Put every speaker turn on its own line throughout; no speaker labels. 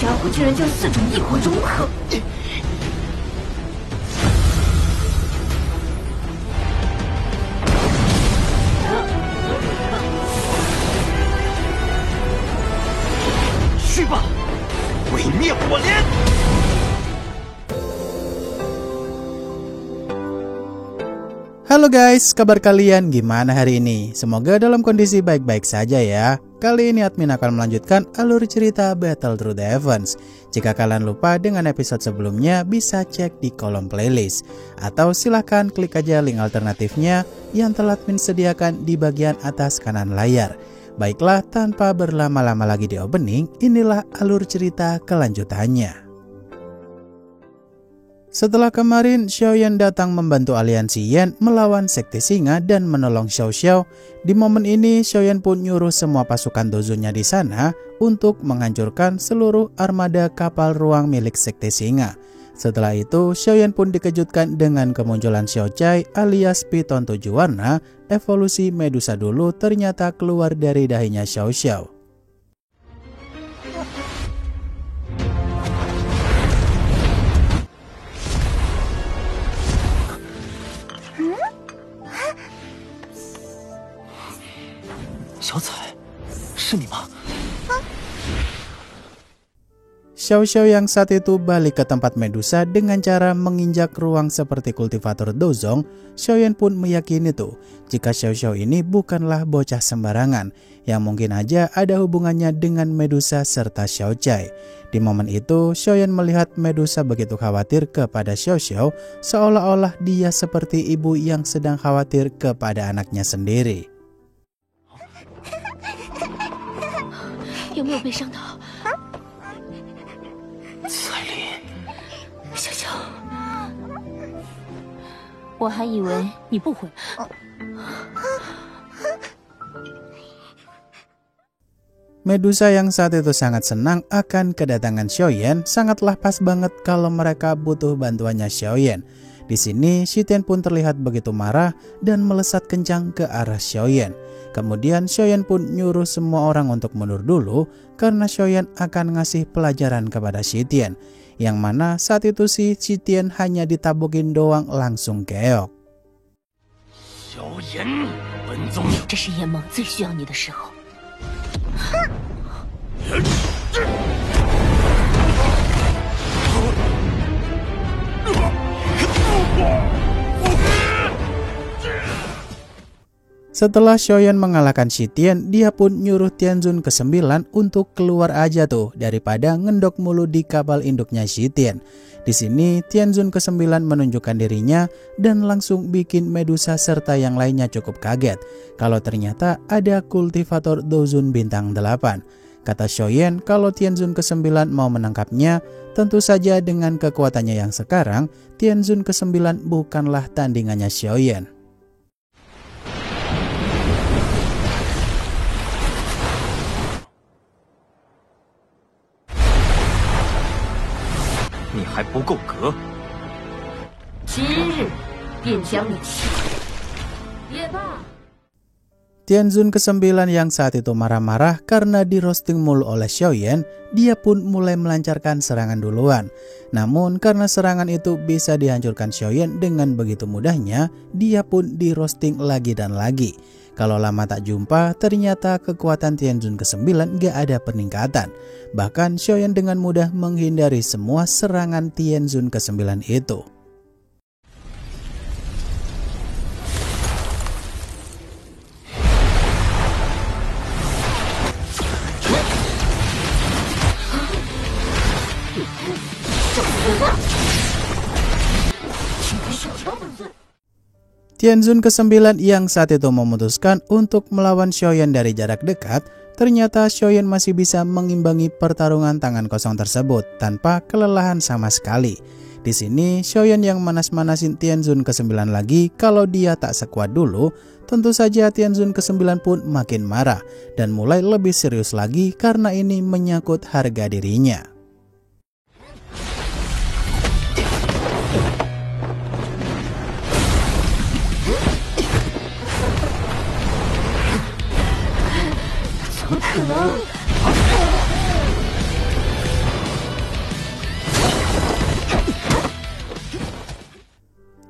家伙居然将4种异火融合！
去吧，毁灭火莲！
Halo guys, kabar kalian gimana hari ini? Semoga dalam kondisi baik-baik saja ya. Kali ini admin akan melanjutkan alur cerita Battle Through the Heavens. Jika kalian lupa dengan episode sebelumnya, bisa cek di kolom playlist. Atau silahkan klik aja link alternatifnya yang telah admin sediakan di bagian atas kanan layar. Baiklah, tanpa berlama-lama lagi di opening, inilah alur cerita kelanjutannya. Setelah kemarin, Xiaoyan datang membantu aliansi Yan melawan Sekte Singa dan menolong Xiao Xiao. Di momen ini, Xiaoyan pun nyuruh semua pasukan Dozunnya di sana untuk menghancurkan seluruh armada kapal ruang milik Sekte Singa. Setelah itu, Xiaoyan pun dikejutkan dengan kemunculan Xiao Chai alias Piton 7 warna, evolusi Medusa dulu ternyata keluar dari dahinya Xiao Xiao. Xiao Xiao yang saat itu balik ke tempat Medusa dengan cara menginjak ruang seperti kultivator Dozong. Xiaoyan pun meyakini tuh jika Xiao Xiao ini bukanlah bocah sembarangan yang mungkin aja ada hubungannya dengan Medusa serta Xiao Chai. Di momen itu Xiaoyan melihat Medusa begitu khawatir kepada Xiao Xiao, seolah-olah dia seperti ibu yang sedang khawatir kepada anaknya sendiri.
有没有被伤到？
彩铃，
小小，我还以为你不回来。
Medusa yang saat itu sangat senang akan kedatangan Xiaoyan, sangatlah pas banget kalau mereka butuh bantuannya Xiaoyan. Di sini, Shitian pun terlihat begitu marah dan melesat kencang ke arah Xiaoyan. Kemudian Xiaoyan pun nyuruh semua orang untuk mundur dulu karena Xiaoyan akan ngasih pelajaran kepada Shitian. Yang mana saat itu si Shitian hanya ditabokin doang langsung keok.
萧炎，本宗
这是炎盟最需要你的时候。 Setelah Xiaoyan mengalahkan Shitian, dia pun nyuruh Tianzun ke-9 untuk keluar aja tuh daripada ngendok mulu di kapal induknya Shitian. Di sini Tianzun ke-9 menunjukkan dirinya dan langsung bikin Medusa serta yang lainnya cukup kaget kalau ternyata ada kultivator Dozun bintang 8. Kata Xiaoyan kalau Tianzun ke-9 mau menangkapnya, tentu saja dengan kekuatannya yang sekarang, Tianzun ke-9 bukanlah tandingannya Xiaoyan.
你还不够格。
今日便将你弃也罢。
Tianzun ke-9 yang saat itu marah-marah karena di roasting mulu oleh Xiaoyan, dia pun mulai melancarkan serangan duluan. Namun karena serangan itu bisa dihancurkan Xiaoyan dengan begitu mudahnya, dia pun di roasting lagi dan lagi. Kalau lama tak jumpa, ternyata kekuatan Tianzun ke-9 gak ada peningkatan. Bahkan Xiaoyan dengan mudah menghindari semua serangan Tianzun ke-9 itu. Tianzun ke-9 yang saat itu memutuskan untuk melawan Xiaoyan dari jarak dekat, ternyata Xiaoyan masih bisa mengimbangi pertarungan tangan kosong tersebut tanpa kelelahan sama sekali. Di sini Xiaoyan yang manas-manasin Tianzun ke-9 lagi kalau dia tak sekuat dulu, tentu saja Tianzun ke-9 pun makin marah dan mulai lebih serius lagi karena ini menyangkut harga dirinya.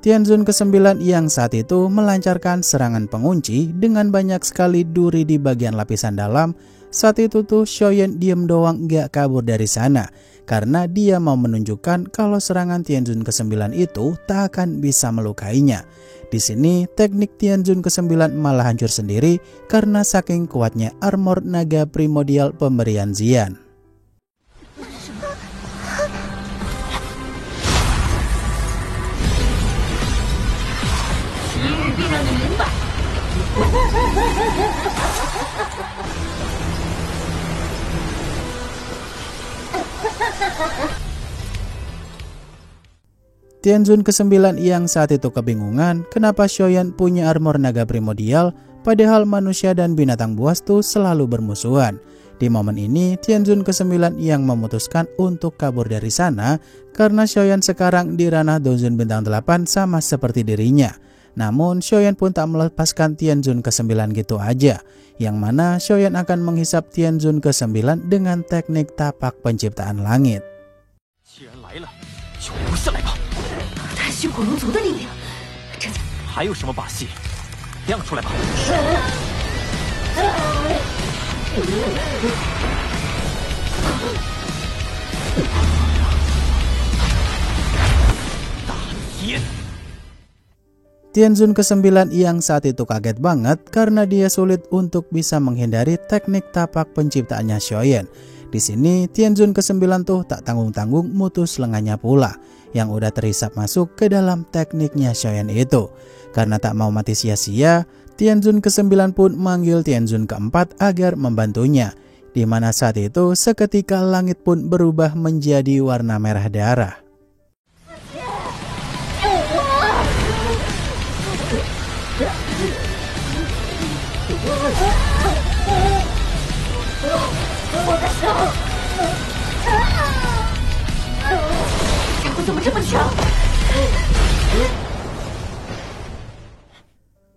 Tianzun ke-9 yang saat itu melancarkan serangan pengunci dengan banyak sekali duri di bagian lapisan dalam. Saat itu tuh Xiaoyan diem doang gak kabur dari sana karena dia mau menunjukkan kalau serangan Tianzun ke-9 itu tak akan bisa melukainya. Di sini teknik Tianzun ke-9 malah hancur sendiri karena saking kuatnya armor naga primordial pemberian Xian. Tianzun ke-9 yang saat itu kebingungan kenapa Xiaoyan punya armor naga primordial padahal manusia dan binatang buas tuh selalu bermusuhan. Di momen ini Tianzun ke-9 yang memutuskan untuk kabur dari sana karena Xiaoyan sekarang di ranah Dozun bintang 8 sama seperti dirinya. Namun Xiaoyan pun tak melepaskan Tianzun ke-9 gitu aja, yang mana Xiaoyan akan menghisap Tianzun ke-9 dengan teknik tapak penciptaan langit.
血火龙族的力量，这
还有什么把戏？亮出来吧！大天！
Tianzun ke-9 yang saat itu kaget banget karena dia sulit untuk bisa menghindari teknik tapak penciptaannya Xiaoyan. Di sini Tianzun ke-9 tuh tak tanggung-tanggung mutus lengannya pula yang udah terhisap masuk ke dalam tekniknya Xiaoyan itu. Karena tak mau mati sia-sia, Tianzun ke-9 pun manggil Tianzun ke-4 agar membantunya. Di mana saat itu seketika langit pun berubah menjadi warna merah darah.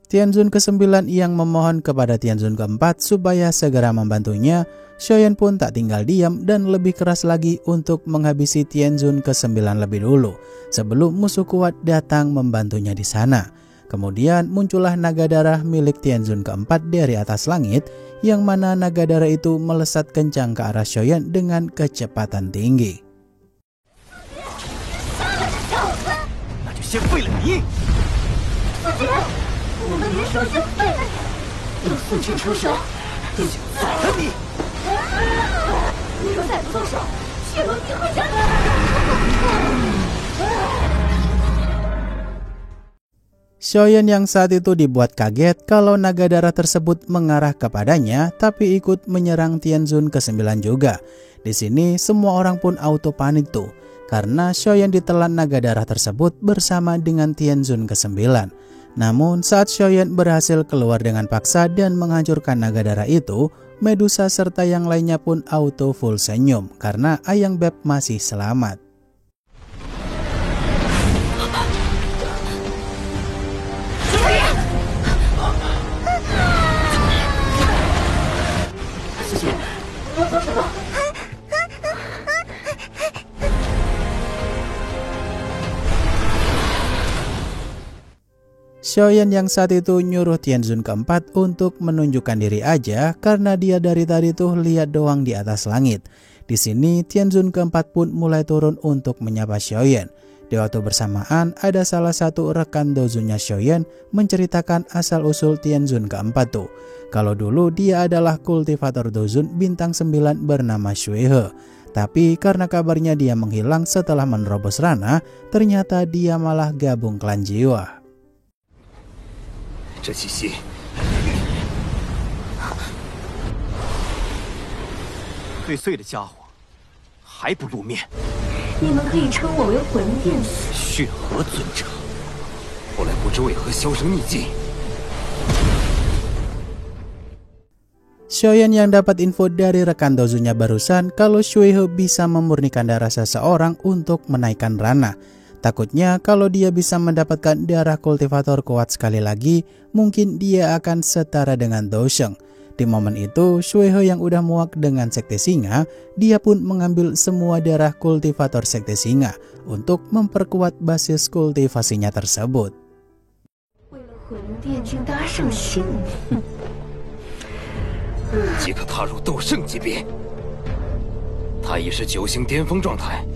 Tianzun ke-9 yang memohon kepada Tianzun ke-4 supaya segera membantunya. Xiaoyan pun tak tinggal diam dan lebih keras lagi untuk menghabisi Tianzun ke-9 lebih dulu sebelum musuh kuat datang membantunya di sana. Kemudian muncullah naga darah milik Tianzun ke-4 dari atas langit, yang mana naga darah itu melesat kencang ke arah Xiaoyan dengan kecepatan tinggi.
那就先废了你！
我们联手先废了你，有四只出手，
宰了你！
你若再不动手，血龙定会将你。
Xiaoyan yang saat itu dibuat kaget kalau naga darah tersebut mengarah kepadanya tapi ikut menyerang Tianzun ke-9 juga. Di sini semua orang pun auto panik tuh karena Xiaoyan ditelan naga darah tersebut bersama dengan Tianzun ke-9. Namun saat Xiaoyan berhasil keluar dengan paksa dan menghancurkan naga darah itu, Medusa serta yang lainnya pun auto full senyum karena Ayang Beb masih selamat. Xiaoyan yang saat itu nyuruh Tianzun ke-4 untuk menunjukkan diri aja karena dia dari tadi tuh lihat doang di atas langit. Di sini Tianzun ke-4 pun mulai turun untuk menyapa Xiaoyan. Di waktu bersamaan ada salah satu rekan dozunnya Xiaoyan menceritakan asal-usul Tianzun ke-4 tuh. Kalau dulu dia adalah kultivator dozun bintang 9 bernama Xuehe. Tapi karena kabarnya dia menghilang setelah menerobos ranah, ternyata dia malah gabung klan jiwa.
这气息，最碎的家伙还不露面。
你们可以称我为魂殿。
血河尊者，后来不知为何销声匿迹。
Xiaoyan yang dapat info dari rekan dozunnya barusan kalau Xuehe bisa memurnikan darah seseorang untuk menaikkan ranah. Takutnya kalau dia bisa mendapatkan darah kultivator kuat sekali lagi, mungkin dia akan setara dengan Dosheng. Di momen itu, Shuehe yang udah muak dengan Sekte Singa, dia pun mengambil semua darah kultivator Sekte Singa untuk memperkuat basis kultivasinya tersebut.
为了毁龙殿军搭上性命，
即可踏入斗圣级别。他已是9星巅峰状态。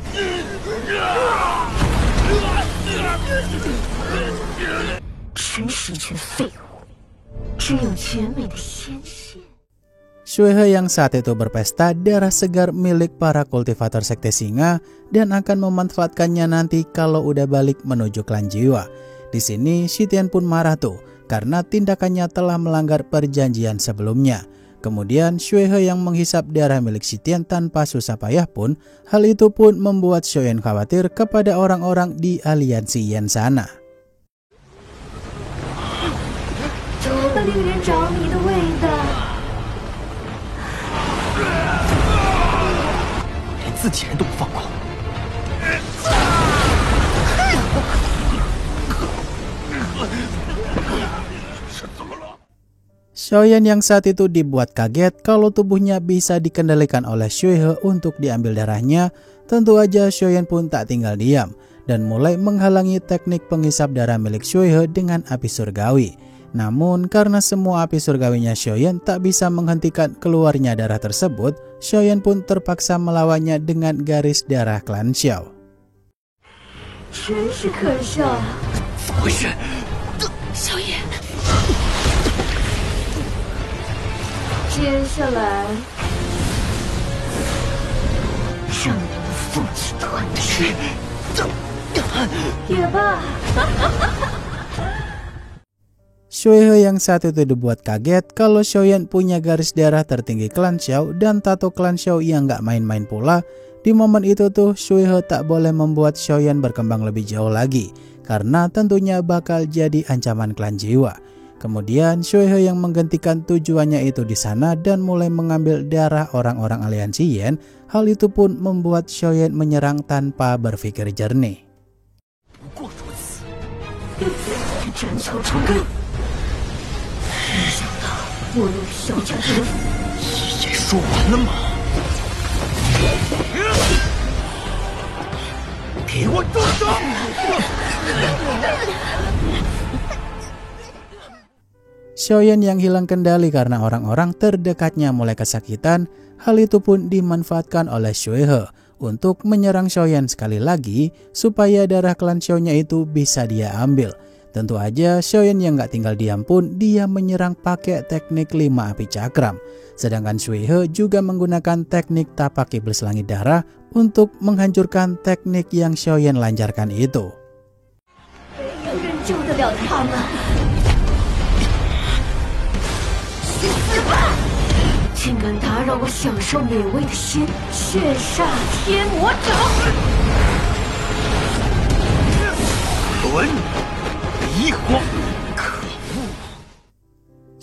真是一群废物，只有绝美的鲜血。
Shuehe yang saat itu berpesta darah segar milik para kultivator Sekte Singa dan akan memanfaatkannya nanti kalau udah balik menuju klan jiwa. Di sini Shitian pun marah tuh karena tindakannya telah melanggar perjanjian sebelumnya. Kemudian Shuehe yang menghisap darah milik Shitian tanpa susah payah pun, hal itu pun membuat Xiaoyan khawatir kepada orang-orang di aliansi Yan sana.
这么令人着迷的味道，
连自己人都不放过。
Xiaoyan yang saat itu dibuat kaget kalau tubuhnya bisa dikendalikan oleh Shuehe untuk diambil darahnya. Tentu aja Xiaoyan pun tak tinggal diam dan mulai menghalangi teknik penghisap darah milik Shuehe dengan api surgawi. Namun karena semua api surgawinya Xiaoyan tak bisa menghentikan keluarnya darah tersebut, Xiaoyan pun terpaksa melawannya dengan garis darah klan Xiao.
真是可笑啊！
怎么回事？
小野，接下来让你们父子团聚也罢。
Shuehe yang saat itu dibuat kaget kalau Xiaoyan punya garis darah tertinggi klan Xiao dan tato klan Xiao yang gak main-main pula. Di momen itu tuh Shuehe tak boleh membuat Xiaoyan berkembang lebih jauh lagi karena tentunya bakal jadi ancaman klan jiwa. Kemudian Shuehe yang menggantikan tujuannya itu di sana dan mulai mengambil darah orang-orang aliansi Yan. Hal itu pun membuat Xiaoyan menyerang tanpa berpikir jernih.
不过如此。
斩草除根，没想到我有小家之福。
一言说完了吗？给我住手！
Xiaoyan yang hilang kendali karena orang-orang terdekatnya mulai kesakitan. Hal itu pun dimanfaatkan oleh Shuehe untuk menyerang Xiaoyan sekali lagi supaya darah klan Xiao-nya itu bisa dia ambil. Tentu aja Xiaoyan yang gak tinggal diam pun dia menyerang pakai teknik 5 api cakram. Sedangkan Shuehe juga menggunakan teknik tapak iblis langit darah untuk menghancurkan teknik yang Xiaoyan lancarkan itu.
没有人救得了他们。去死吧！竟敢打扰我享受美味的鲜血煞天魔掌！
轮离火，可恶！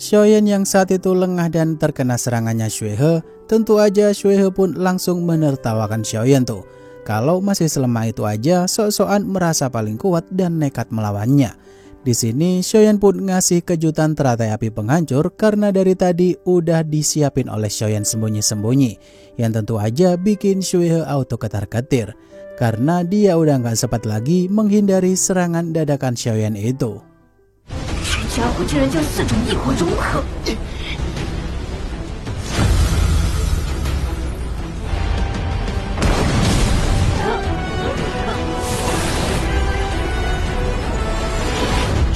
Xiaoyan yang saat itu lengah dan terkena serangannya Shuehe, tentu aja Shuehe pun langsung menertawakan Xiaoyan tuh. Kalau masih selemah itu aja, sok-sokan merasa paling kuat dan nekat melawannya. Di sini Xiaoyan pun ngasih kejutan teratai api penghancur karena dari tadi udah disiapin oleh Xiaoyan sembunyi-sembunyi, yang tentu aja bikin Shuehe auto ketar-ketir karena dia udah nggak sempat lagi menghindari serangan dadakan Xiaoyan itu.
这家伙居然将4种异火融合！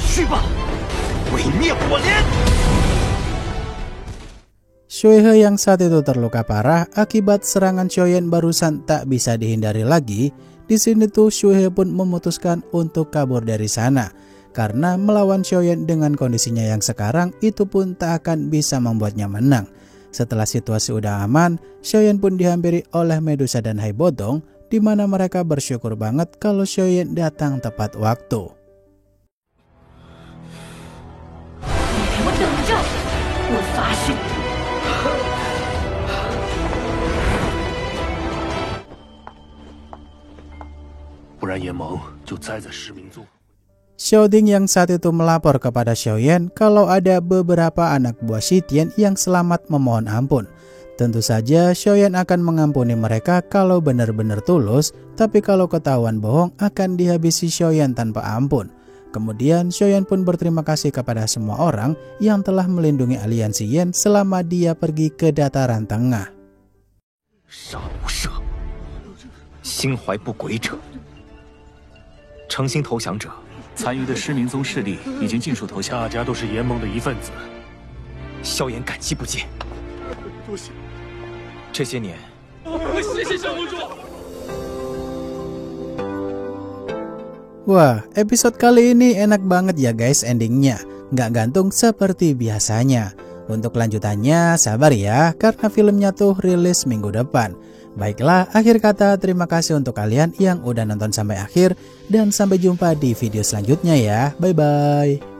去吧，毁灭火莲！
Shuehe yang saat itu terluka parah akibat serangan Xiaoyan barusan tak bisa dihindari lagi. Di sini tuh Shuehe pun memutuskan untuk kabur dari sana karena melawan Xiaoyan dengan kondisinya yang sekarang itu pun tak akan bisa membuatnya menang. Setelah situasi udah aman, Xiaoyan pun dihampiri oleh Medusa dan Hai Bodong, di mana mereka bersyukur banget kalau Xiaoyan datang tepat waktu.
你给我等着！我发誓，
不然眼眸就栽在失明宗。
Xiaoding yang saat itu melapor kepada Xiaoyan kalau ada beberapa anak buah Shitian yang selamat memohon ampun. Tentu saja Xiaoyan akan mengampuni mereka kalau benar-benar tulus, tapi kalau ketahuan bohong akan dihabisi Xiaoyan tanpa ampun. Kemudian Xiaoyan pun berterima kasih kepada semua orang yang telah melindungi aliansi Yan selama dia pergi ke dataran tengah.
杀无赦，心怀不轨者，诚心投降者，
残余的失明宗势力已经尽数投降，
大家都是联盟的一份子。
萧炎感激不尽。
多谢，
这些年，
谢谢小公主。
Wah, episode kali ini enak banget ya guys endingnya. Nggak gantung seperti biasanya. Untuk lanjutannya sabar ya, karena filmnya tuh rilis minggu depan. Baiklah, akhir kata terima kasih untuk kalian yang udah nonton sampai akhir. Dan sampai jumpa di video selanjutnya ya. Bye-bye.